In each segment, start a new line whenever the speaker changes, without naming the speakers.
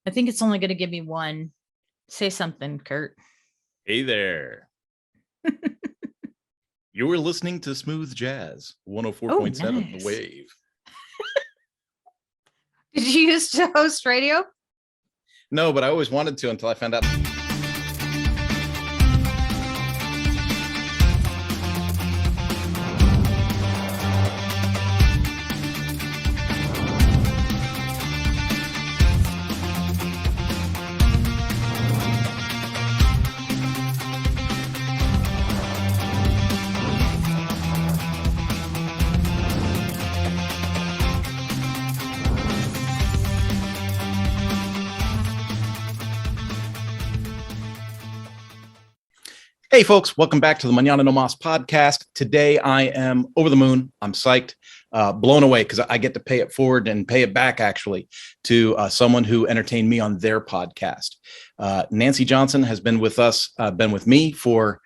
I think it's only going to give me one. Say something, Kurt.
Hey there. You were listening to Smooth Jazz,
Oh,
104.7 The
nice.
Wave.
Did you used to host radio?
No, but I always wanted to until I found out. Hey, folks, welcome back to the Mañana No Mas podcast. Today, I am over the moon. I'm psyched, blown away because I get to pay it forward and pay it back, actually, to someone who entertained me on their podcast. Nancee Johnson has been with us, been with me for,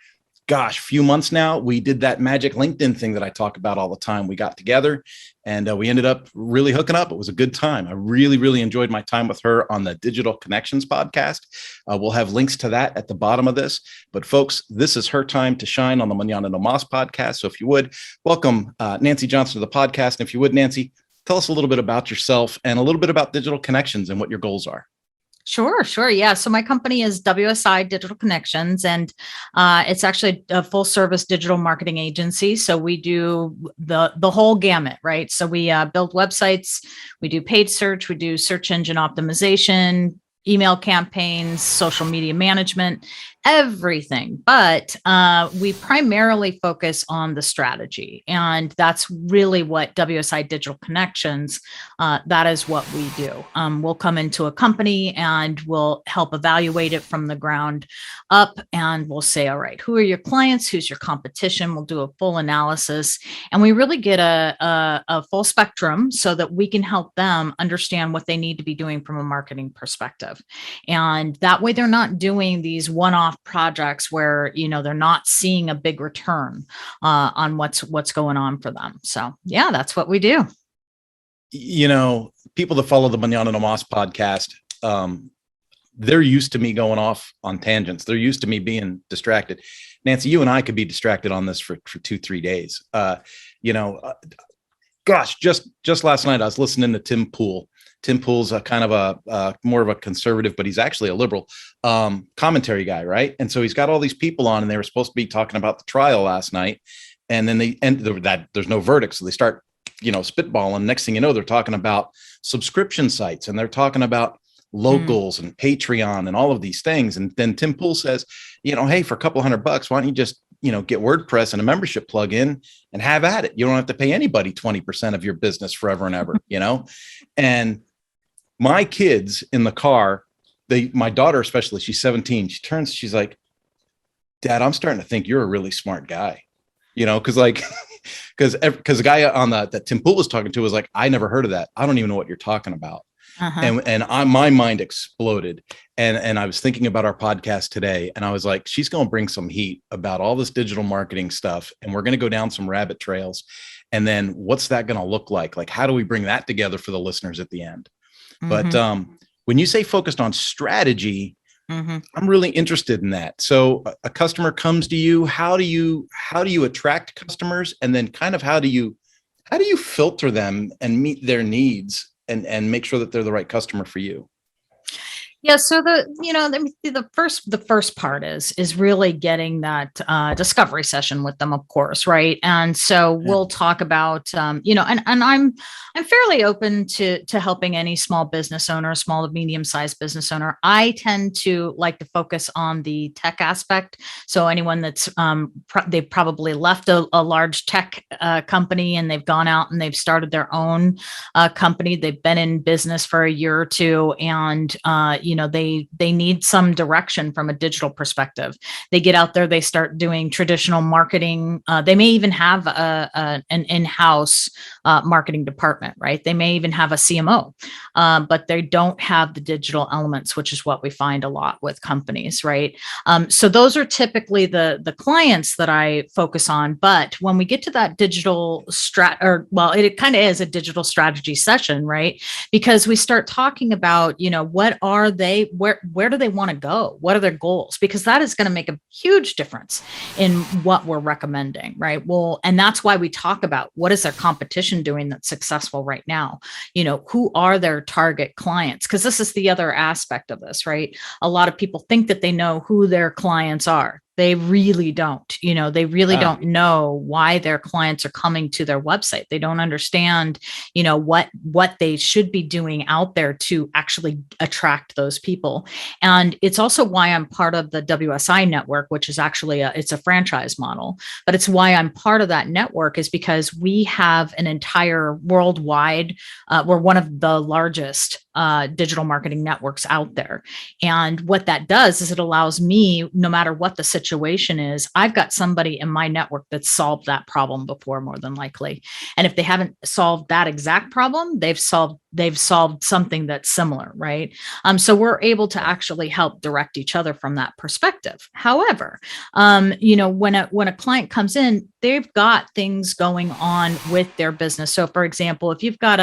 few months now. We did that magic LinkedIn thing that I talk about all the time. We got together and we ended up really hooking up. It was a good time. I really enjoyed my time with her on the Digital Connections podcast. We'll have links to that at the bottom of this. But folks, this is her time to shine on the Mañana No Mas podcast. So if you would, welcome Nancee Johnson to the podcast. And if you would, Nancee, tell us a little bit about yourself and a little bit about Digital Connections and what your goals are.
Sure. Yeah. So my company is Wsi Digital Connections, and it's actually a full service digital marketing agency. So we do the whole gamut, right? So we build websites, we do paid search, we do search engine optimization, email campaigns, social media management, everything. But we primarily focus on the strategy. And that's really what WSI Digital Connections, that is what we do. We'll come into a company and we'll help evaluate it from the ground up. And we'll say, all right, who are your clients? Who's your competition? We'll do a full analysis. And we really get a full spectrum so that we can help them understand what they need to be doing from a marketing perspective. And that way they're not doing these one-off projects where, they're not seeing a big return on what's going on for them. So yeah, that's what we do.
People that follow the Mañana No Mas podcast, they're used to me going off on tangents. They're used to me being distracted. Nancee, you and I could be distracted on this for 2-3 days. Just last night I was listening to Tim Pool. Tim Pool's a kind of a more of a conservative, but he's actually a liberal commentary guy, right? And so he's got all these people on, and they were supposed to be talking about the trial last night, and then they end that there's no verdict, so they start, spitballing. Next thing you know, they're talking about subscription sites, and they're talking about locals and Patreon and all of these things. And then Tim Pool says, hey, for a couple $100, why don't you just get WordPress and a membership plugin and have at it? You don't have to pay anybody 20% of your business forever and ever, And my kids in the car, my daughter especially, she's 17. She's like, Dad, I'm starting to think you're a really smart guy, because the guy on that Tim Pool was talking to was like, I never heard of that. I don't even know what you're talking about. And my mind exploded. And I was thinking about our podcast today, and I was like, she's going to bring some heat about all this digital marketing stuff. And we're going to go down some rabbit trails. And then what's that going to look like? Like, how do we bring that together for the listeners at the end? But when you say focused on strategy, I'm really interested in that. So a customer comes to you. How do you attract customers? And then kind of how do you filter them and meet their needs and make sure that they're the right customer for you?
Yeah. So the first part is really getting that discovery session with them, of course. Right. And so we'll talk about, and I'm fairly open to helping any small business owner, small to medium sized business owner. I tend to like to focus on the tech aspect. So anyone that's they've probably left a large tech company and they've gone out and they've started their own company. They've been in business for a year or two, and they need some direction from a digital perspective. They get out there, they start doing traditional marketing. They may even have an in-house marketing department, right? They may even have a CMO, but they don't have the digital elements, which is what we find a lot with companies, right? So those are typically the clients that I focus on. But when we get to that digital it kind of is a digital strategy session, right? Because we start talking about, what are they, where do they want to go? What are their goals? Because that is going to make a huge difference in what we're recommending, right? Well, and that's why we talk about what is their competition doing that's successful right now? Who are their target clients? Because this is the other aspect of this, right? A lot of people think that they know who their clients are. They really don't. They really don't know why their clients are coming to their website. They don't understand, what they should be doing out there to actually attract those people. And it's also why I'm part of the WSI network, which is actually it's a franchise model. But it's why I'm part of that network is because we have an entire worldwide, we're one of the largest digital marketing networks out there. And what that does is it allows me, no matter what the situation is, I've got somebody in my network that's solved that problem before, more than likely. And if they haven't solved that exact problem, they've solved something that's similar, right? So we're able to actually help direct each other from that perspective. However, when a client comes in, they've got things going on with their business. So for example, if you've got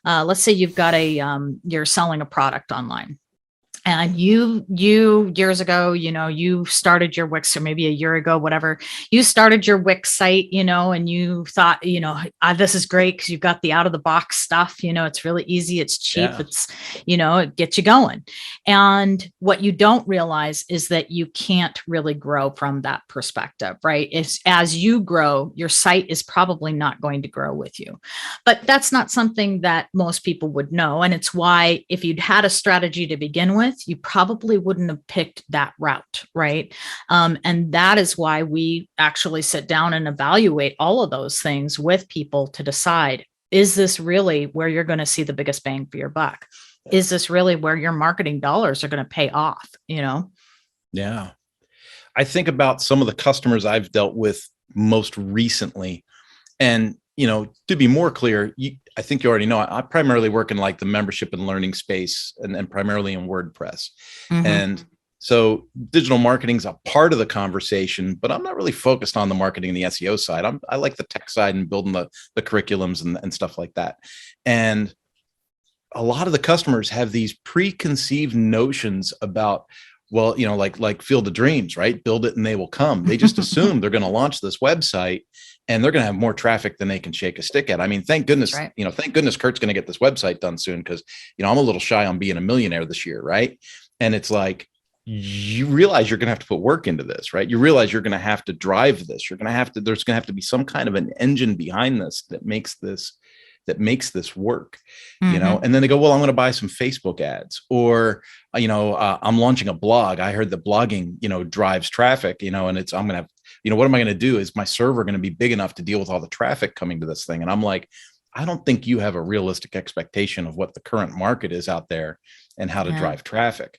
let's say you've got you're selling a product online. And you years ago, you started your Wix, or maybe a year ago, whatever, you started your Wix site, and you thought, this is great because you've got the out of the box stuff, it's really easy. It's cheap. Yeah. It's, it gets you going. And what you don't realize is that you can't really grow from that perspective, right? As you grow, your site is probably not going to grow with you, but that's not something that most people would know. And it's why if you'd had a strategy to begin with, you probably wouldn't have picked that route, right? And that is why we actually sit down and evaluate all of those things with people to decide, is this really where you're going to see the biggest bang for your buck? Is this really where your marketing dollars are going to pay off,
Yeah. I think about some of the customers I've dealt with most recently. And, to be more clear, I think you already know, I primarily work in like the membership and learning space and primarily in WordPress. Mm-hmm. And so digital marketing is a part of the conversation, but I'm not really focused on the marketing and the SEO side. I like the tech side and building the curriculums and stuff like that. And a lot of the customers have these preconceived notions about, well, like Field of Dreams, right? Build it and they will come. They just assume they're going to launch this website and they're going to have more traffic than they can shake a stick at. I mean, thank goodness, right. Thank goodness Kurt's going to get this website done soon because, I'm a little shy on being a millionaire this year, right? And it's like, you realize you're going to have to put work into this, right? You realize you're going to have to drive this. There's going to have to be some kind of an engine behind this that makes this work, mm-hmm. And then they go, well, I'm going to buy some Facebook ads, or, I'm launching a blog. I heard that blogging, drives traffic, and I'm going to have, what am I going to do? Is my server going to be big enough to deal with all the traffic coming to this thing? And I'm like, I don't think you have a realistic expectation of what the current market is out there and how to drive traffic.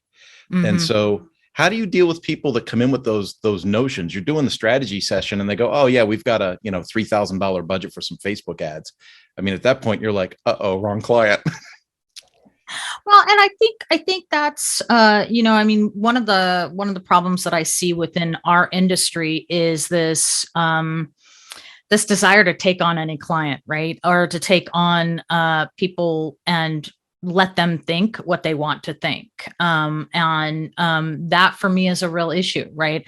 Mm-hmm. And so how do you deal with people that come in with those notions? You're doing the strategy session and they go, oh yeah, we've got a, $3,000 budget for some Facebook ads. I mean, at that point you're like, uh-oh, wrong client.
Well, and I think that's, one of the problems that I see within our industry is this desire to take on any client, right? Or to take on people and let them think what they want to think. That for me is a real issue, right?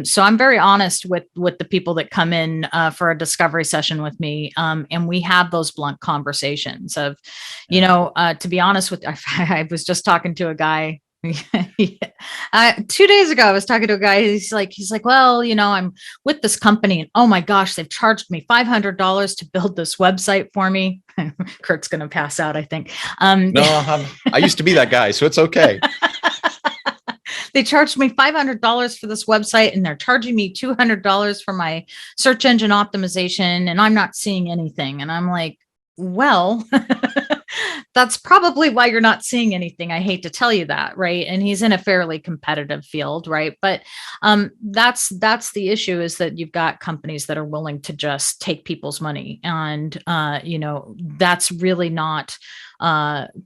So I'm very honest with the people that come in for a discovery session with me. And we have those blunt conversations of, to be honest with, I was just talking to a guy 2 days ago, I was talking to a guy. He's like, well, I'm with this company and oh my gosh, they've charged me $500 to build this website for me. Kurt's going to pass out, I think.
No, I used to be that guy, so it's okay.
They charged me $500 for this website and they're charging me $200 for my search engine optimization. And I'm not seeing anything. And I'm like, well, That's probably why you're not seeing anything. I hate to tell you that, right? And he's in a fairly competitive field, right? But that's the issue, is that you've got companies that are willing to just take people's money, and that's really not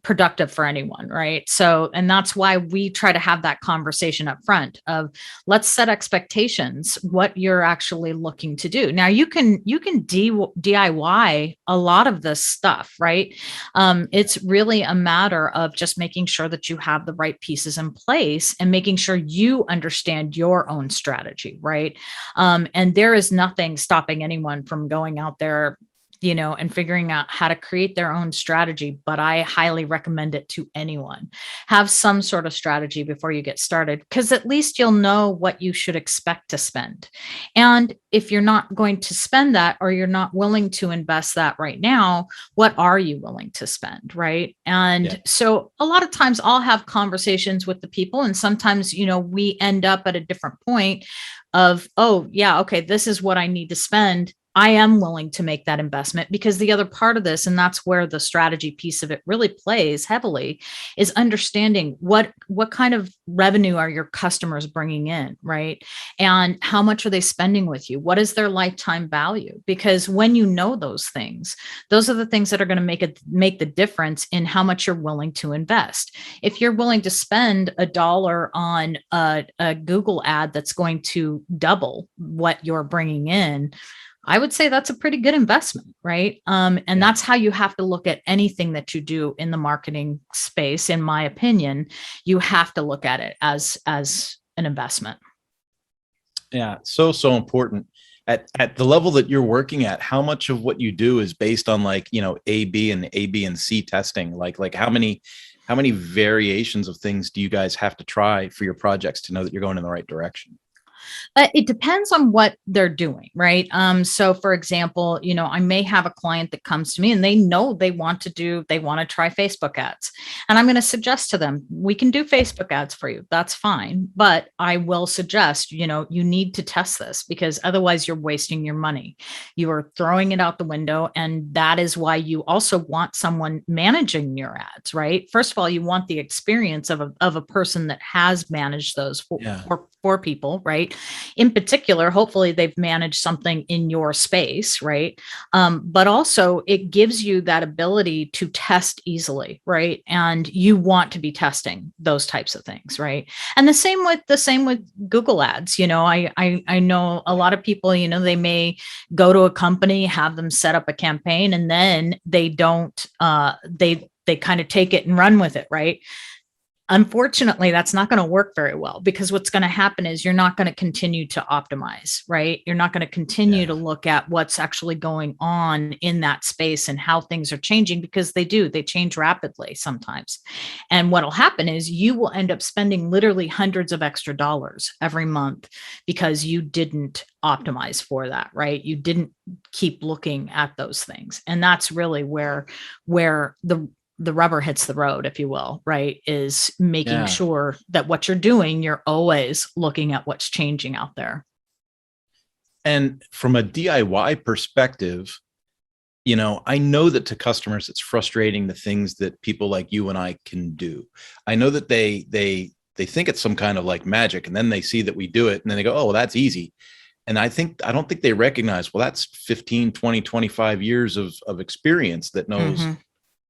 productive for anyone, right? So, and that's why we try to have that conversation up front of, let's set expectations, what you're actually looking to do. Now you can DIY a lot of this stuff, right? It's really a matter of just making sure that you have the right pieces in place and making sure you understand your own strategy, right? And there is nothing stopping anyone from going out there, and figuring out how to create their own strategy. But I highly recommend it to anyone. Have some sort of strategy before you get started, because at least you'll know what you should expect to spend. And if you're not going to spend that, or you're not willing to invest that right now, what are you willing to spend, right? And so a lot of times I'll have conversations with the people, and sometimes, we end up at a different point of, oh yeah, okay, this is what I need to spend. I am willing to make that investment, because the other part of this, and that's where the strategy piece of it really plays heavily, is understanding what kind of revenue are your customers bringing in, right? And how much are they spending with you? What is their lifetime value? Because when you know those things, those are the things that are going to make the difference in how much you're willing to invest. If you're willing to spend $1 on a Google ad that's going to double what you're bringing in, I would say that's a pretty good investment, right? And that's how you have to look at anything that you do in the marketing space. In my opinion, you have to look at it as an investment.
Yeah, so important. At the level that you're working at, how much of what you do is based on A B and C testing? Like how many variations of things do you guys have to try for your projects to know that you're going in the right direction?
It depends on what they're doing, right? So for example, I may have a client that comes to me and they know they want to try Facebook ads. And I'm going to suggest to them, we can do Facebook ads for you. That's fine. But I will suggest, you need to test this, because otherwise you're wasting your money. You are throwing it out the window. And that is why you also want someone managing your ads, right? First of all, you want the experience of a person that has managed those for people, right? In particular, hopefully they've managed something in your space, right? But also it gives you that ability to test easily, right? And you want to be testing those types of things, right? And the same with Google ads. I know a lot of people, they may go to a company, have them set up a campaign, and then they don't, they kind of take it and run with it, right? Unfortunately, that's not going to work very well, because what's going to happen is you're not going to continue to optimize, right? You're not going to continue to look at what's actually going on in that space and how things are changing, because they change rapidly sometimes. And what'll happen is you will end up spending literally hundreds of extra dollars every month because you didn't optimize for that, right? You didn't keep looking at those things. And that's really where the rubber hits the road, if you will, right? Is making sure that what you're doing, you're always looking at what's changing out there.
And from a DIY perspective, I know that to customers, it's frustrating the things that people like you and I can do. I know that they think it's some kind of like magic, and then they see that we do it and then they go, oh, well, that's easy. And I don't think they recognize, well, that's 15, 20, 25 years of experience that knows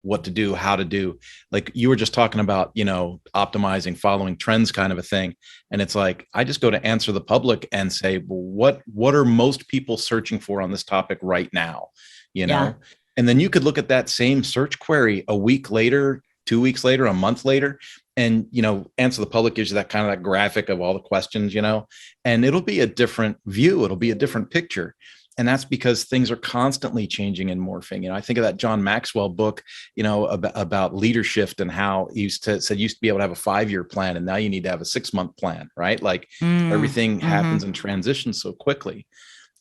what to do, how to do. Like you were just talking about, optimizing, following trends kind of a thing. And it's like, I just go to Answer the Public and say, well, what are most people searching for on this topic right now? And then you could look at that same search query a week later, 2 weeks later, a month later, and, Answer the Public gives you that kind of that graphic of all the questions, and it'll be a different view. It'll be a different picture. And that's because things are constantly changing and morphing. I think of that John Maxwell book, about leadership, and how he used to be able to have a 5-year plan, and now you need to have a 6-month plan, right? Like everything happens and transitions so quickly.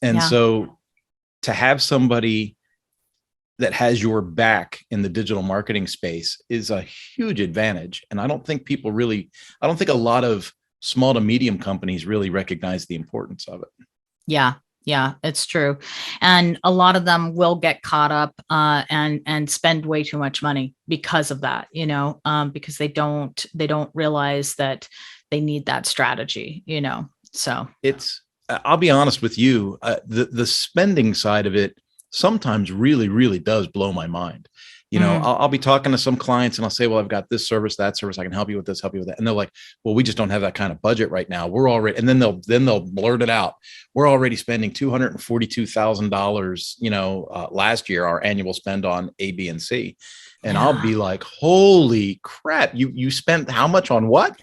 And so to have somebody that has your back in the digital marketing space is a huge advantage. And I don't think a lot of small to medium companies really recognize the importance of it.
Yeah. Yeah, it's true. And a lot of them will get caught up and spend way too much money because of that, because they don't realize that they need that strategy. So
It's I'll be honest with you, the spending side of it sometimes really really does blow my mind.
mm,
I'll be talking to some clients and I'll say, well, I've got this service, that service, I can help you with this, help you with that, and they're like, well, we just don't have that kind of budget right now, we're already, and then they'll blurt it out, we're already spending $242,000, last year, our annual spend on A, B, and C. And I'll
yeah,
be like, holy crap, you spent how much on what?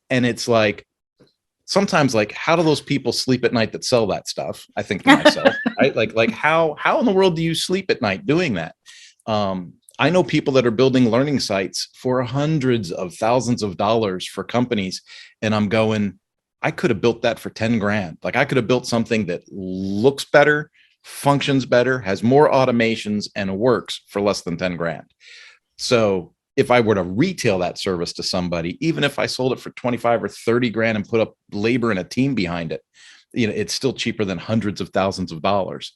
And it's like, sometimes, like, how do those people sleep at night that sell that stuff? I think to myself, right? Like how in the world do you sleep at night doing that? I know people that are building learning sites for hundreds of thousands of dollars for companies. And I'm going, I could have built that for 10 grand. Like, I could have built something that looks better, functions better, has more automations, and works for less than 10 grand. So if I were to retail that service to somebody, even if I sold it for 25 or 30 grand and put up labor and a team behind it, it's still cheaper than hundreds of thousands of dollars.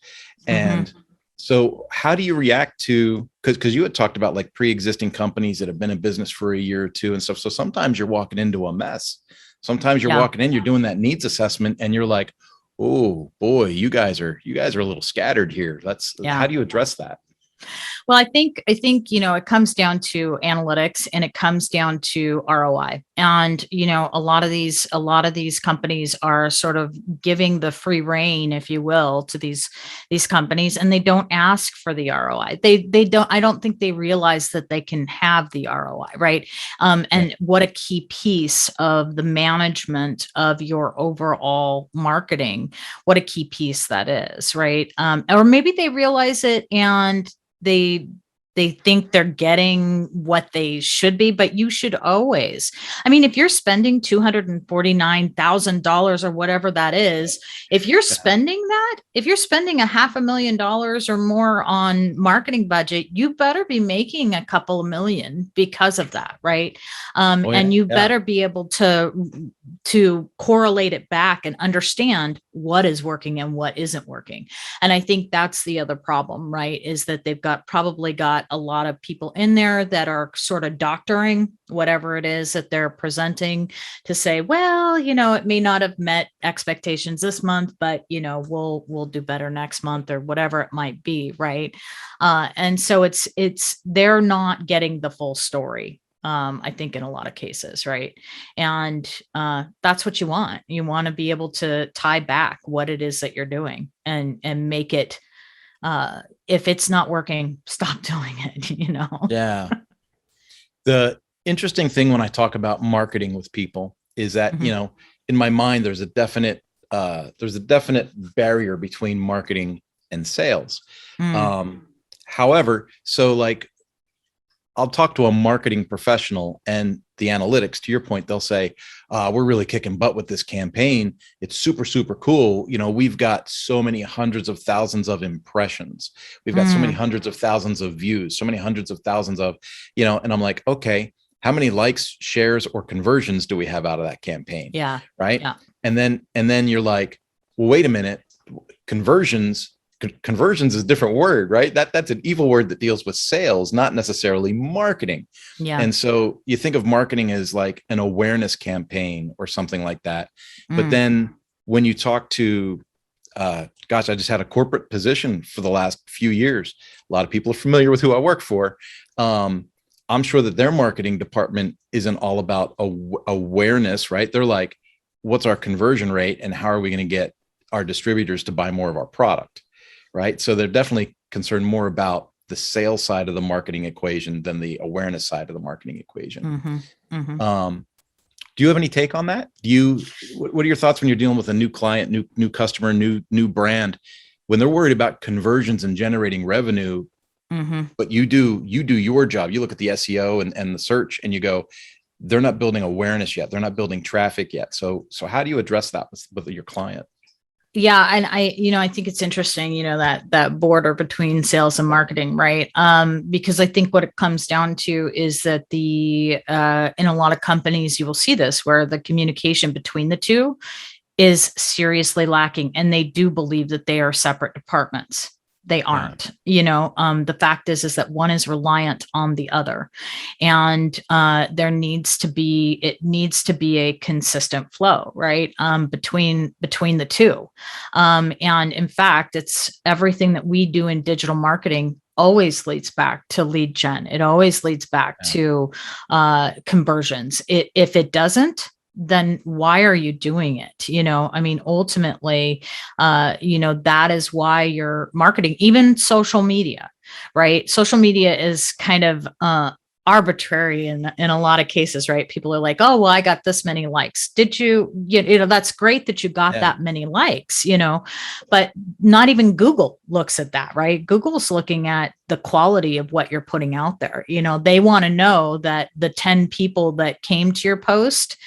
hmm
And so how do you react to, because you had talked about like pre-existing companies that have been in business for a year or two and stuff. So sometimes you're walking into a mess. Sometimes you're
yeah.
walking in, you're doing that needs assessment, and you're like, oh boy, you guys are a little scattered here. How
Yeah.
do you address that?
Well, I think, it comes down to analytics and it comes down to ROI. And, a lot of these companies are sort of giving the free rein, if you will, to these companies, and they don't ask for the ROI. I don't think they realize that they can have the ROI, right?
Yeah.
And what a key piece of the management of your overall marketing, what a key piece that is, right? Or maybe they realize it and they they think they're getting what they should be, but you should always, I mean, if you're spending $249,000 or whatever that is, if you're spending $500,000 or more on marketing budget, you better be making a couple of million because of that, right?
Oh yeah.
And you
Yeah.
better be able to correlate it back and understand what is working and what isn't working. And I think that's the other problem, right? Is that they've probably got a lot of people in there that are sort of doctoring whatever it is that they're presenting to say, well, it may not have met expectations this month, but we'll do better next month or whatever it might be, right? And so it's they're not getting the full story. I think in a lot of cases, right? And that's what you want. You want to be able to tie back what it is that you're doing and make it. If it's not working, stop doing it.
Yeah. The interesting thing when I talk about marketing with people is that,
Mhm.
in my mind, there's a definite barrier between marketing and sales.
Mm,
However, so like, I'll talk to a marketing professional, and the analytics, to your point, they'll say, we're really kicking butt with this campaign. It's super, super cool. We've got so many hundreds of thousands of impressions. We've got so many
mm,
hundreds of thousands of views, so many hundreds of thousands of, and I'm like, okay, how many likes, shares, or conversions do we have out of that campaign?
yeah,
Right.
yeah,
And then you're like, well, wait a minute, conversions conversions is a different word, right? That's an evil word that deals with sales, not necessarily marketing.
yeah.
And so you think of marketing as like an awareness campaign or something like that. But
Mm,
then when you talk to, gosh, I just had a corporate position for the last few years. A lot of people are familiar with who I work for. I'm sure that their marketing department isn't all about awareness, right? They're like, what's our conversion rate and how are we going to get our distributors to buy more of our product? Right. So they're definitely concerned more about the sales side of the marketing equation than the awareness side of the marketing equation.
hmm hmm
Um, do you have any take on that? What are your thoughts when you're dealing with a new client, new customer, new brand, when they're worried about conversions and generating revenue,
hmm
but you do your job. You look at the SEO and the search and you go, they're not building awareness yet. They're not building traffic yet. So how do you address that with your client?
Yeah, and I think it's interesting, that border between sales and marketing, right? Because I think what it comes down to is that in a lot of companies, you will see this where the communication between the two is seriously lacking. And they do believe that they are separate departments. They aren't. The fact is that one is reliant on the other, and it needs to be a consistent flow, right? Between the two. And in fact, it's everything that we do in digital marketing always leads back to lead gen. It always leads back to conversions. If it doesn't, then why are you doing it? Ultimately, that is why you're marketing, even social media, right? Social media is kind of arbitrary in a lot of cases, right? People are like, oh, well, I got this many likes. Did you, that's great that you got that many likes, but not even Google looks at that, right? Google's looking at the quality of what you're putting out there. They want to know that the 10 people that came to your post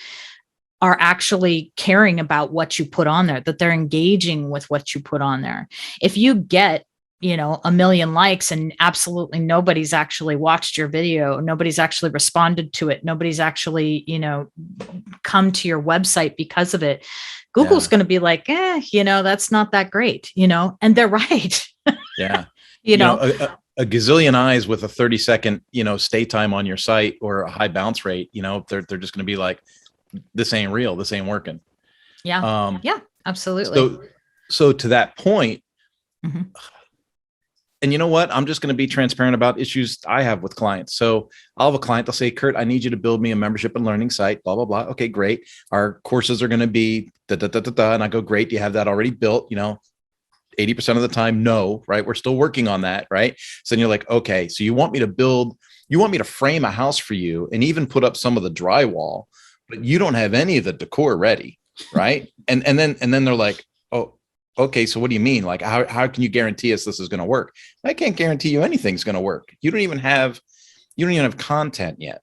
are actually caring about what you put on there, that they're engaging with what you put on there. If you get, 1 million likes and absolutely nobody's actually watched your video, nobody's actually responded to it, nobody's actually, come to your website because of it, Google's going to be like, that's not that great, and they're right.
Yeah. A gazillion eyes with a 30-second, stay time on your site or a high bounce rate, they're just going to be like, this ain't real. This ain't working.
Yeah. Yeah, absolutely.
So to that point,
mm-hmm.
And you know what? I'm just going to be transparent about issues I have with clients. So I'll have a client, they'll say, Kurt, I need you to build me a membership and learning site, blah, blah, blah. Okay, great. Our courses are going to be da, da, da, da, da. And I go, great. Do you have that already built? 80% of the time, no, right? We're still working on that, right? So then you're like, okay, so you want me to frame a house for you and even put up some of the drywall, but you don't have any of the decor ready, right? And then they're like, oh, okay, so what do you mean? Like, how can you guarantee us this is going to work? I can't guarantee you anything's going to work. You don't even have content yet.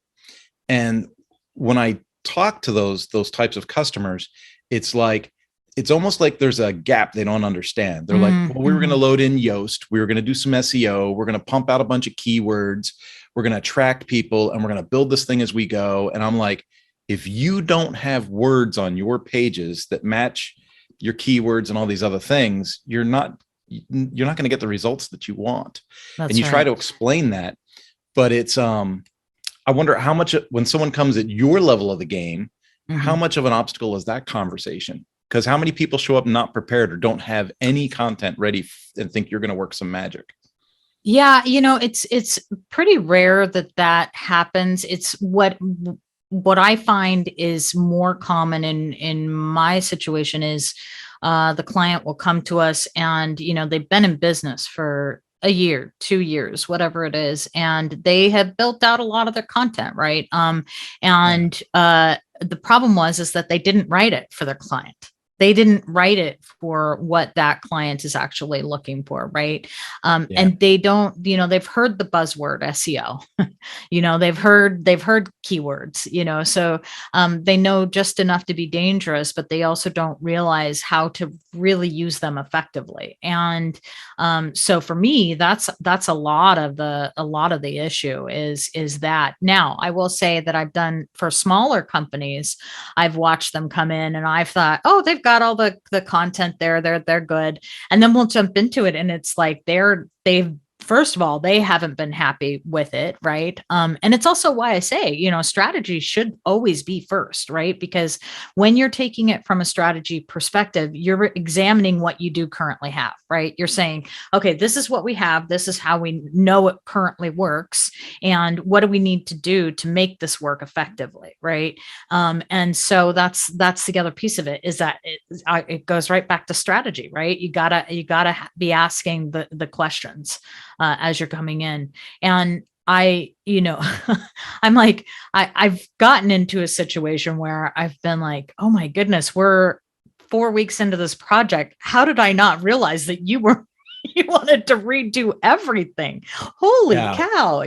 And when I talk to those types of customers, it's almost like there's a gap they don't understand. They're like, well, we were going to load in Yoast. We were going to do some SEO. We're going to pump out a bunch of keywords. We're going to attract people and we're going to build this thing as we go. And I'm like, if you don't have words on your pages that match your keywords and all these other things, you're not going to get the results that you want.
That's
and you try to explain that, but it's, I wonder how much, when someone comes at your level of the game, how much of an obstacle is that conversation? Because how many people show up not prepared or don't have any content ready and think you're going to work some magic?
Yeah. It's pretty rare that happens. It's what I find is more common in my situation is the client will come to us and, they've been in business for a year, 2 years, whatever it is, and they have built out a lot of their content, right? The problem is that they didn't write it for their client. They didn't write it for what that client is actually looking for, right? And they don't, they've heard the buzzword SEO, they've heard keywords, so they know just enough to be dangerous, but they also don't realize how to really use them effectively. And so for me, that's a lot of the issue is that. Now, I will say that I've done for smaller companies, I've watched them come in and I've thought, oh, they've got all the content there, they're good, and then we'll jump into it and it's like they've first of all, they haven't been happy with it, right? And it's also why I say, strategy should always be first, right? Because when you're taking it from a strategy perspective, you're examining what you do currently have, right? You're saying, okay, this is what we have. This is how we know it currently works. And what do we need to do to make this work effectively, right? And so that's the other piece of it is that it goes right back to strategy, right? You gotta be asking the questions as you're coming in. And I'm like, I've gotten into a situation where I've been like, oh my goodness, we're 4 weeks into this project. How did I not realize that you wanted to redo everything? Holy cow,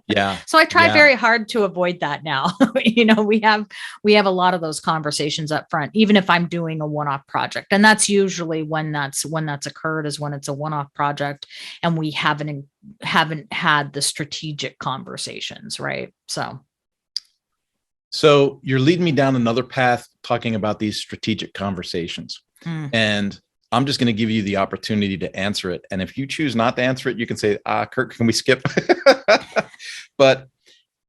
Yeah.
So I try very hard to avoid that now. We have a lot of those conversations up front, even if I'm doing a one-off project. And that's usually when that's occurred, is when it's a one-off project and we haven't had the strategic conversations, right? So
So you're leading me down another path talking about these strategic conversations.
Mm.
And I'm just going to give you the opportunity to answer it. And if you choose not to answer it, you can say, Kirk, can we skip? But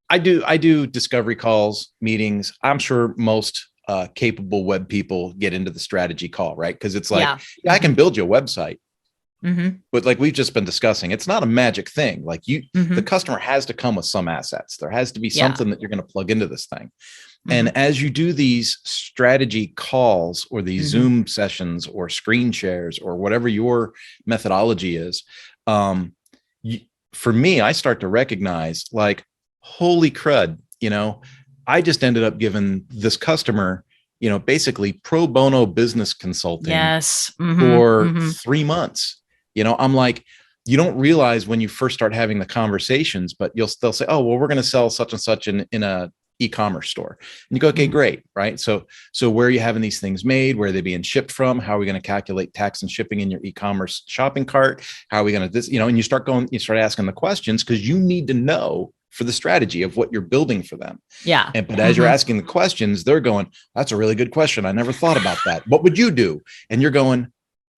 I do discovery calls, meetings. I'm sure most capable web people get into the strategy call, right? Because it's like, yeah, I can build you a website.
Mm-hmm.
But like we've just been discussing, it's not a magic thing. Like
Mm-hmm.
the customer has to come with some assets. There has to be
Yeah.
something that you're going to plug into this thing.
Mm-hmm.
And as you do these strategy calls or these
Mm-hmm.
Zoom sessions or screen shares or whatever your methodology is, for me, I start to recognize like, holy crud, I just ended up giving this customer, basically pro bono business consulting
Yes. Mm-hmm.
for
Mm-hmm.
3 months. I'm like, you don't realize when you first start having the conversations, but they'll say, oh, well, we're going to sell such and such in a e-commerce store. And you go, okay, great. Right. So where are you having these things made? Where are they being shipped from? How are we going to calculate tax and shipping in your e-commerce shopping cart? How are we going to this, and you start asking the questions because you need to know for the strategy of what you're building for them.
Yeah.
But as you're asking the questions, they're going, that's a really good question. I never thought about that. What would you do? And you're going,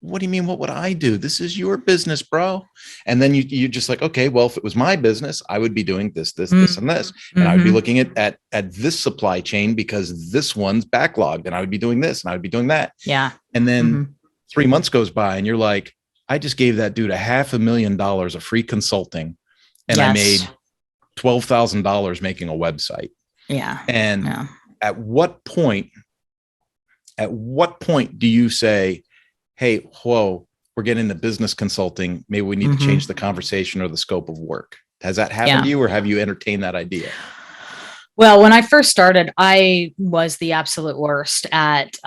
what do you mean? What would I do? This is your business, bro. And then you just like, okay, well, if it was my business, I would be doing this, this, this, and this. And I would be looking at this supply chain because this one's backlogged and I would be doing this and I would be doing that.
Yeah.
And then 3 months goes by and you're like, I just gave that dude $500,000 of free consulting and I made $12,000 making a website.
Yeah.
And at what point do you say, hey, whoa, we're getting into business consulting. Maybe we need to change the conversation or the scope of work. Has that happened to you or have you entertained that idea?
Well, when I first started, I was the absolute worst at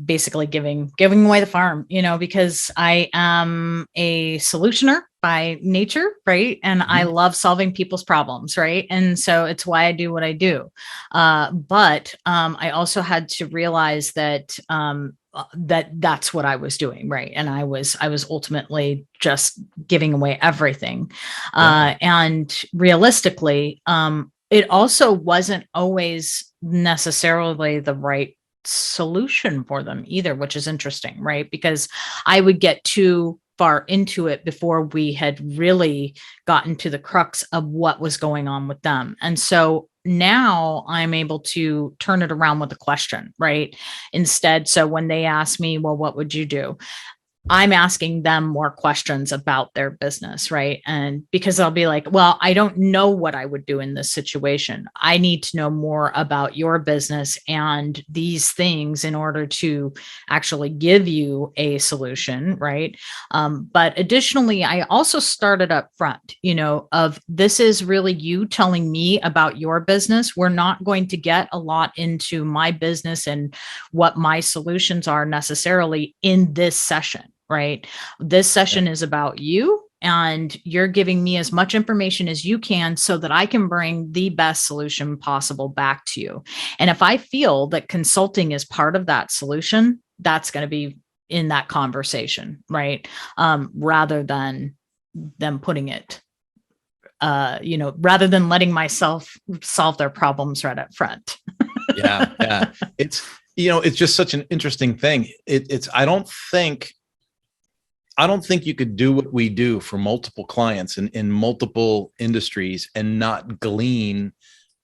basically giving away the farm, because I am a solutioner by nature, right? And I love solving people's problems, right? And so it's why I do what I do. But I also had to realize that that's what I was doing, right? And I was ultimately just giving away everything, and realistically, it also wasn't always necessarily the right solution for them either, which is interesting, right? Because I would get too far into it before we had really gotten to the crux of what was going on with them. And so now I'm able to turn it around with a question, right? Instead, so when they ask me, well, what would you do? I'm asking them more questions about their business, right? And because I'll be like, well, I don't know what I would do in this situation. I need to know more about your business and these things in order to actually give you a solution, right? But additionally, I also started up front, of this is really you telling me about your business. We're not going to get a lot into my business and what my solutions are necessarily in this session. Right. This session is about you and you're giving me as much information as you can so that I can bring the best solution possible back to you. And if I feel that consulting is part of that solution, that's going to be in that conversation, right? Rather than them putting it, rather than letting myself solve their problems right up front.
Yeah. It's just such an interesting thing. I don't think you could do what we do for multiple clients in multiple industries and not glean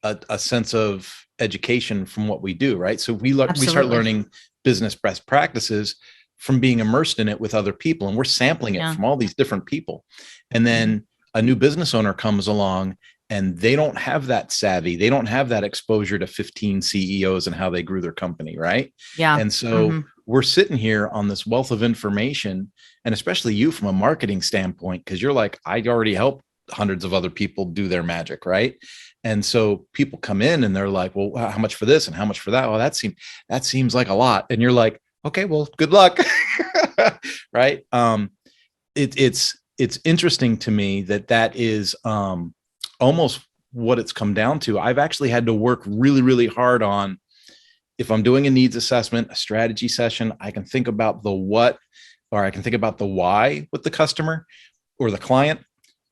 a sense of education from what we do, right? So we start learning business best practices from being immersed in it with other people, and we're sampling it from all these different people. And then a new business owner comes along and they don't have that savvy. They don't have that exposure to 15 CEOs and how they grew their company, right?
Yeah.
And so we're sitting here on this wealth of information, and especially you from a marketing standpoint, because you're like, I already helped hundreds of other people do their magic, right? And so people come in and they're like, well, how much for this and how much for that? Well, that seems like a lot. And you're like, okay, well, good luck. Right. It's interesting to me that is almost what it's come down to. I've actually had to work really, really hard on, if I'm doing a needs assessment, a strategy session, I can think about the what, or I can think about the why with the customer or the client,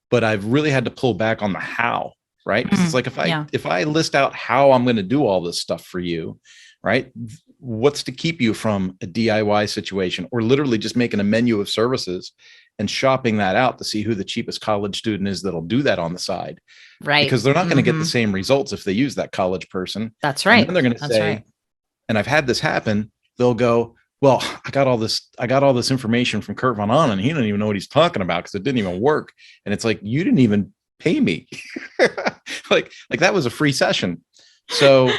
but I've really had to pull back on the how. right? Because it's like if I list out how I'm going to do all this stuff for you, right? What's to keep you from a DIY situation, or literally just making a menu of services and shopping that out to see who the cheapest college student is that'll do that on the side,
right?
Because they're not going to get the same results if they use that college person.
That's right.
And then they're going to say, and I've had this happen, they'll go, well, I got all this information from Kurt Von Ahn, and he didn't even know what he's talking about because it didn't even work. And it's like, you didn't even pay me. like that was a free session. So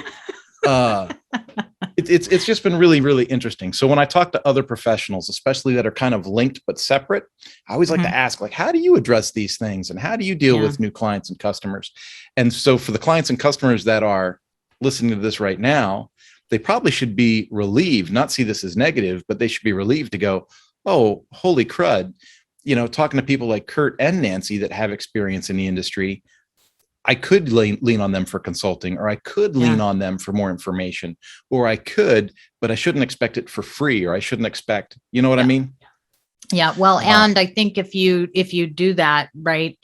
it's just been really, really interesting. So when I talk to other professionals, especially that are kind of linked but separate, I always like to ask, like, how do you address these things, and how do you deal with new clients and customers? And so for the clients and customers that are listening to this right now, they probably should be relieved, not see this as negative, but they should be relieved to go, oh, holy crud. Talking to people like Kurt and Nancee that have experience in the industry, I could lean on them for consulting, or I could lean on them for more information, or I could, but I shouldn't expect it for free, or I shouldn't expect, you know what I mean?
Yeah. Well, and I think if you do that, right,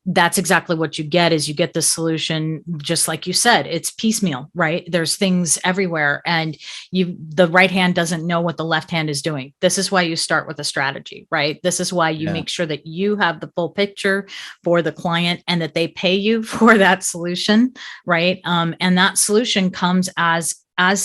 that's exactly what you get is you get the solution. Just like you said, it's piecemeal, right? There's things everywhere, and the right hand doesn't know what the left hand is doing. This is why you start with a strategy, right? This is why you make sure that you have the full picture for the client and that they pay you for that solution, right? And that solution comes as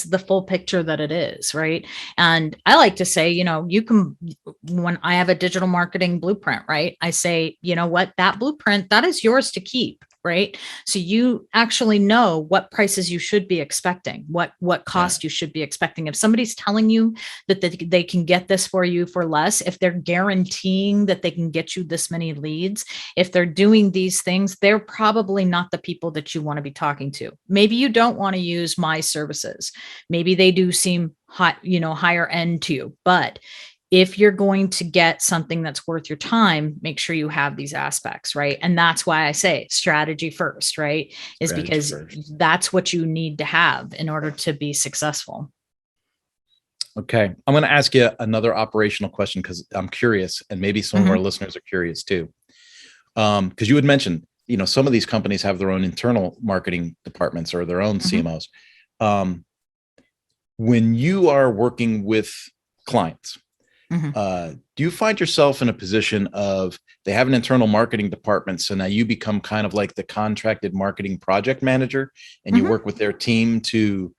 the full picture that it is, right? And I like to say, you can, when I have a digital marketing blueprint, right? I say, you know what, that blueprint, that is yours to keep, right? So you actually know what prices you should be expecting, what cost you should be expecting. If somebody's telling you that they can get this for you for less, if they're guaranteeing that they can get you this many leads, if they're doing these things, they're probably not the people that you want to be talking to. Maybe you don't want to use my services. Maybe they do seem higher end to you, but if you're going to get something that's worth your time, make sure you have these aspects, right? And that's why I say strategy first, right? Is because that's what you need to have in order to be successful.
Okay. I'm going to ask you another operational question because I'm curious, and maybe some of our listeners are curious too. Because you had mentioned, some of these companies have their own internal marketing departments or their own CMOs. When you are working with clients, do you find yourself in a position of they have an internal marketing department, so now you become kind of like the contracted marketing project manager, and you work with their team to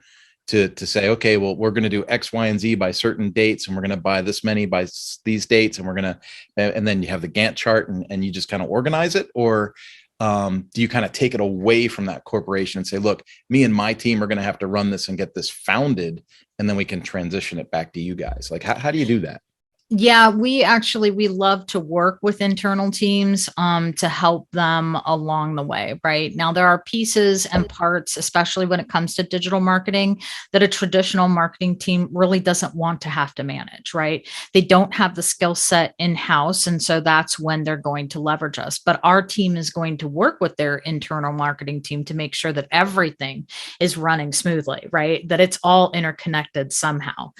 say, okay, well, we're going to do X, Y, and Z by certain dates, and we're going to buy this many by these dates, and then you have the Gantt chart, and you just kind of organize it? Or do you kind of take it away from that corporation and say, look, me and my team are going to have to run this and get this founded, and then we can transition it back to you guys? Like, how do you do that?
Yeah, we love to work with internal teams to help them along the way, right? Now, there are pieces and parts, especially when it comes to digital marketing, that a traditional marketing team really doesn't want to have to manage, right? They don't have the skill set in-house, and so that's when they're going to leverage us. But our team is going to work with their internal marketing team to make sure that everything is running smoothly, right? That it's all interconnected somehow.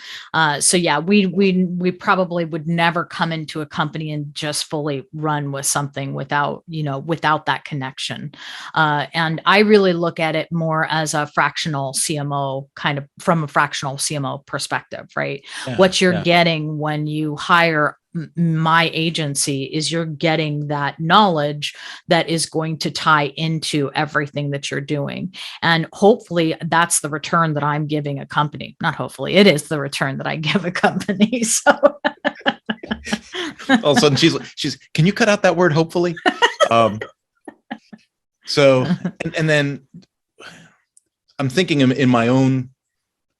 So yeah, we probably would never come into a company and just fully run with something without that connection. And I really look at it more as a fractional CMO, kind of from a fractional CMO perspective, right? What you're getting when you hire my agency is you're getting that knowledge that is going to tie into everything that you're doing. And hopefully that's the return that I'm giving a company. Not hopefully, it is the return that I give a company. So
all of a sudden she's can you cut out that word hopefully? So and then I'm thinking in my own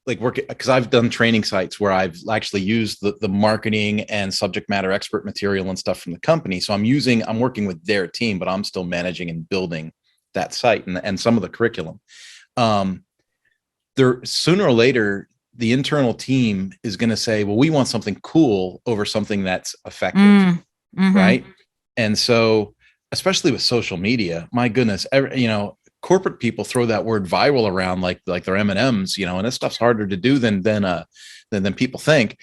like work, because I've done training sites where I've actually used the marketing and subject matter expert material and stuff from the company. So I'm working with their team, but I'm still managing and building that site and some of the curriculum. There sooner or later, the internal team is going to say, well, we want something cool over something that's effective. Right. And so, especially with social media, my goodness, corporate people throw that word viral around like they're M&Ms, and this stuff's harder to do than people think.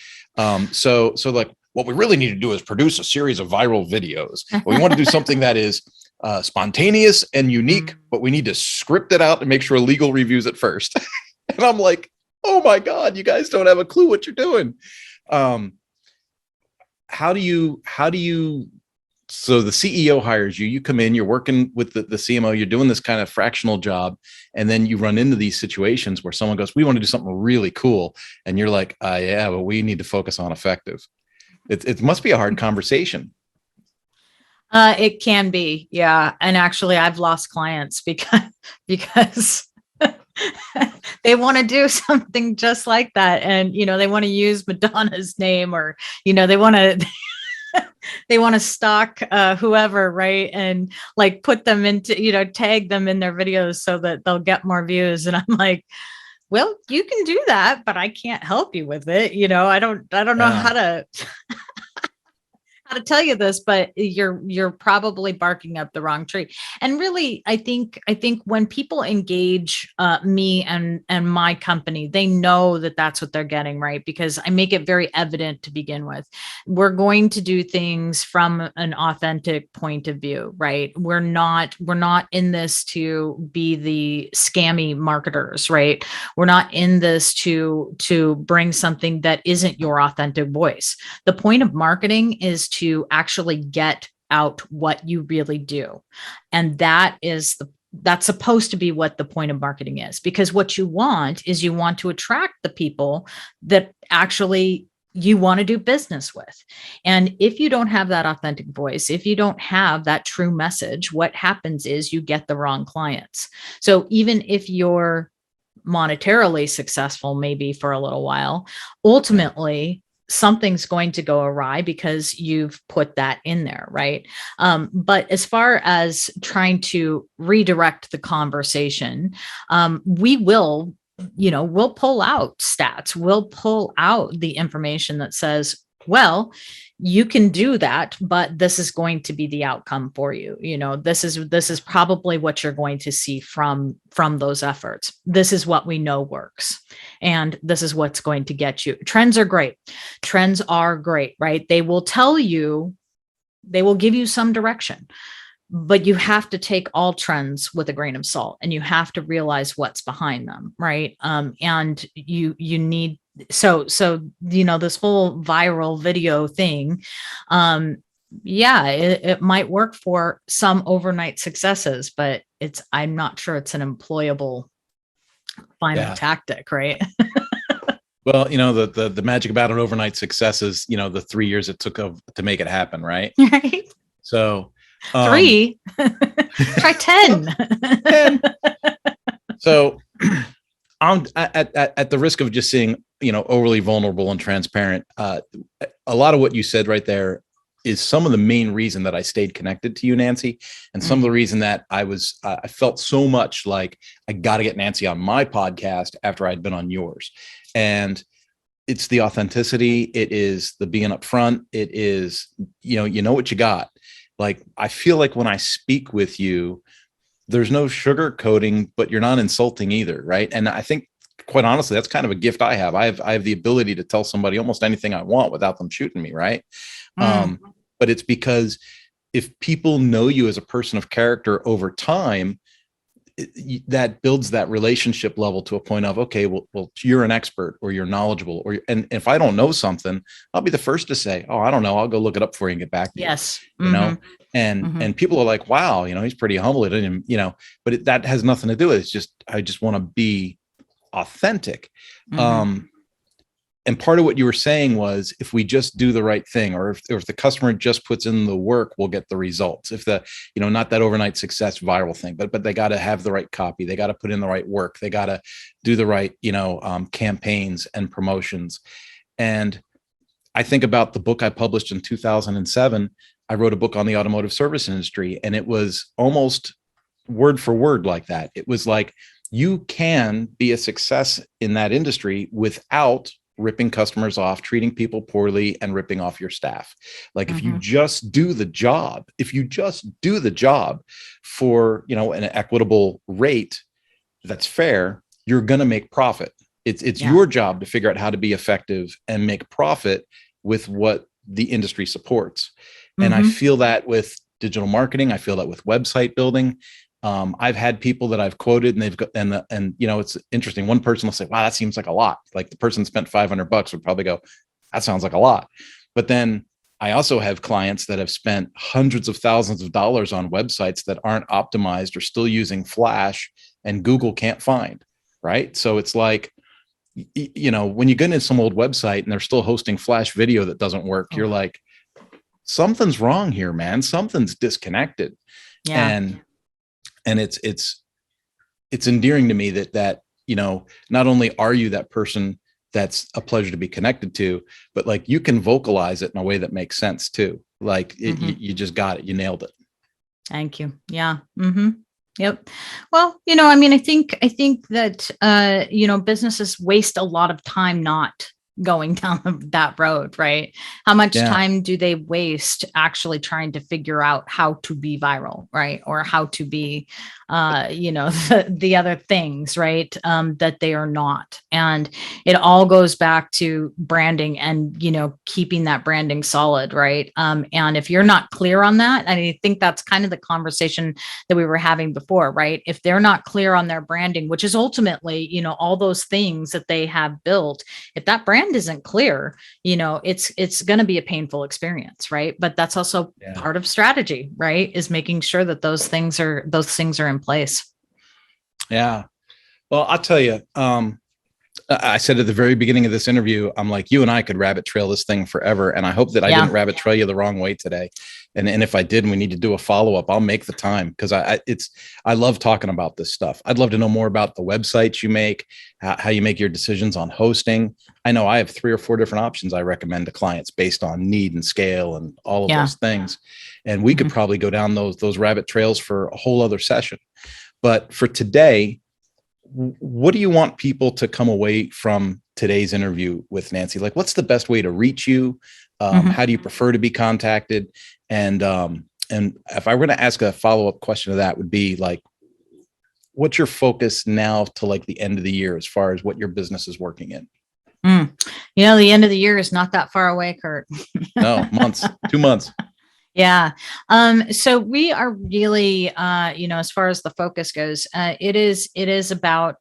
So like what we really need to do is produce a series of viral videos. We want to do something that is spontaneous and unique, but we need to script it out and make sure legal reviews it first. And I'm like, oh my God, you guys don't have a clue what you're doing. How do you, so the CEO hires you, you come in, you're working with the CMO, you're doing this kind of fractional job. And then you run into these situations where someone goes, we want to do something really cool. And you're like, yeah, but we need to focus on effective. It must be a hard conversation.
It can be. Yeah. And actually I've lost clients because they want to do something just like that. And, they want to use Madonna's name, or, they want to, they want to stalk whoever, right? And like put them into, tag them in their videos so that they'll get more views. And I'm like, well, you can do that, but I can't help you with it. I don't know how to tell you this, but you're probably barking up the wrong tree. And really, I think when people engage me and my company, they know that that's what they're getting, right? Because I make it very evident to begin with. We're going to do things from an authentic point of view, right? We're not in this to be the scammy marketers, right? We're not in this to bring something that isn't your authentic voice. The point of marketing is to actually get out what you really do. And that's supposed to be what the point of marketing is, because what you want to attract the people that actually you want to do business with. And if you don't have that authentic voice, if you don't have that true message, what happens is you get the wrong clients. So even if you're monetarily successful, maybe for a little while, ultimately something's going to go awry because you've put that in there, right? But as far as trying to redirect the conversation, we will, we'll pull out stats, we'll pull out the information that says, well, you can do that, but this is going to be the outcome for you. This is probably what you're going to see from those efforts. This is what we know works. And this is what's going to get you. Trends are great. Trends are great, right? They will tell you, they will give you some direction, but you have to take all trends with a grain of salt, and you have to realize what's behind them, right? And you need, so this whole viral video thing, it might work for some overnight successes, but I'm not sure it's an employable final tactic, right?
Well, the magic about an overnight success is, the 3 years it took to make it happen, right?
Right.
So
3, try 10.
10. So I'm at the risk of just seeing, overly vulnerable and transparent. A lot of what you said right there is some of the main reason that I stayed connected to you, Nancee, and some of the reason that I felt so much like I got to get Nancee on my podcast after I'd been on yours. And it's the authenticity. It is the being upfront. It is, you know what you got. Like, I feel like when I speak with you, there's no sugarcoating, but you're not insulting either, right? And I think, quite honestly, that's kind of a gift I have. I have the ability to tell somebody almost anything I want without them shooting me, right? But it's because if people know you as a person of character over time, that builds that relationship level to a point of, okay, well, you're an expert, or you're knowledgeable, and if I don't know something, I'll be the first to say, oh, I don't know, I'll go look it up for you and get back to you.
Yes.
And people are like, wow, he's pretty humble. It didn't, but that has nothing to do with it. It's just, I just want to be authentic. And part of what you were saying was, if we just do the right thing, or if the customer just puts in the work, we'll get the results. If not that overnight success viral thing, but they got to have the right copy. They got to put in the right work. They got to do the right, campaigns and promotions. And I think about the book I published in 2007. I wrote a book on the automotive service industry, and it was almost word for word like that. It was like, you can be a success in that industry without ripping customers off, treating people poorly, and ripping off your staff. Like, if you just do the job, for, an equitable rate that's fair, you're going to make profit. It's your job to figure out how to be effective and make profit with what the industry supports. And I feel that with digital marketing. I feel that with website building. I've had people that I've quoted and they've got, and you know, it's interesting. One person will say, wow, that seems like a lot. Like the person spent $500 would probably go, that sounds like a lot. But then I also have clients that have spent hundreds of thousands of dollars on websites that aren't optimized or still using Flash and Google can't find. Right. So it's like, you know, when you get into some old website and they're still hosting Flash video that doesn't work, you're like, something's wrong here, man. Something's disconnected.
Yeah.
And it's endearing to me that, you know, not only are you that person that's a pleasure to be connected to, but like you can vocalize it in a way that makes sense too. Like you just got it. You nailed it.
Thank you. Yeah. Yep. Well, you know, I mean, I think that, you know, businesses waste a lot of time not going down that road, right? How much time do they waste actually trying to figure out how to be viral, right? Or how to be, you know, the other things, right? That they are not. And it all goes back to branding and, you know, keeping that branding solid, right? And if you're not clear on that, I think that's kind of the conversation that we were having before, right? If they're not clear on their branding, which is ultimately, you know, all those things that they have built, if that brand isn't clear, you know, it's going to be a painful experience, right? But that's also part of strategy, right? Is making sure that those things are in place.
Yeah. Well, I'll tell you, I said at the very beginning of this interview, I'm like, you and I could rabbit trail this thing forever. And I hope that I didn't rabbit trail you the wrong way today. And if I did, and we need to do a follow-up, I'll make the time because I love talking about this stuff. I'd love to know more about the websites you make, how you make your decisions on hosting. I know I have 3 or 4 different options I recommend to clients based on need and scale and all of those things. And we could probably go down those rabbit trails for a whole other session. But for today, what do you want people to come away from today's interview with Nancee? Like, what's the best way to reach you? How do you prefer to be contacted? And if I were to ask a follow-up question to that would be like, what's your focus now to like the end of the year as far as what your business is working in?
You know, the end of the year is not that far away, Kurt.
No, months, 2 months.
Yeah. So we are really, you know, as far as the focus goes, it is about,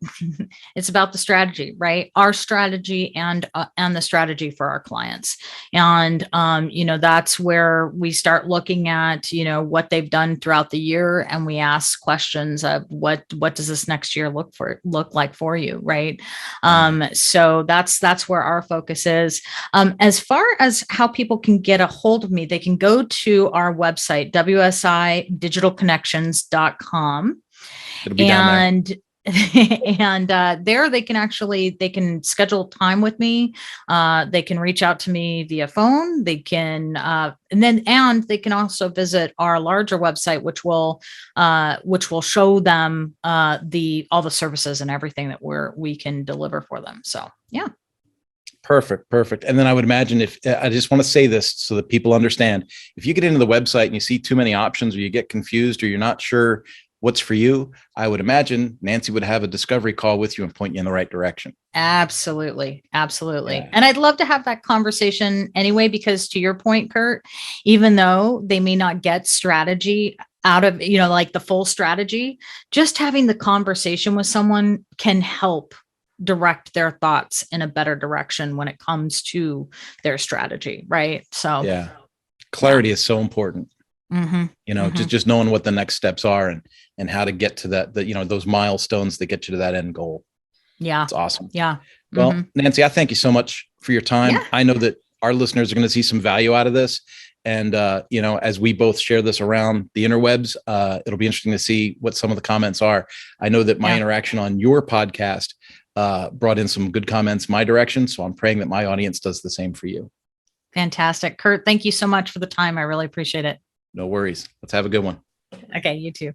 it's about the strategy, right? Our strategy and the strategy for our clients. And, you know, that's where we start looking at, you know, what they've done throughout the year. And we ask questions of what does this next year look like for you? Right. So that's where our focus is. As far as how people can get a hold of me, they can go to our website, wsi-digitalconnections.com.
It'll be down there.
And there they can schedule time with me. They can reach out to me via phone. They can and they can also visit our larger website, which will show them all the services and everything that we can deliver for them. So yeah.
Perfect. And then I would imagine if I just want to say this so that people understand, if you get into the website and you see too many options or you get confused or you're not sure what's for you, I would imagine Nancee would have a discovery call with you and point you in the right direction.
Absolutely.
Yeah.
And I'd love to have that conversation anyway, because to your point, Kurt, even though they may not get strategy out of, you know, like the full strategy, just having the conversation with someone can help direct their thoughts in a better direction when it comes to their strategy. Right. So
yeah, clarity is so important. You know, just knowing what the next steps are and how to get to that, you know, those milestones that get you to that end goal.
Yeah.
It's awesome.
Yeah.
Well, Nancee, I thank you so much for your time. I know that our listeners are going to see some value out of this. And, you know, as we both share this around the interwebs, it'll be interesting to see what some of the comments are. I know that my interaction on your podcast brought in some good comments my direction. So I'm praying that my audience does the same for you.
Fantastic. Kurt, thank you so much for the time. I really appreciate it.
No worries. Let's have a good one.
Okay, you too.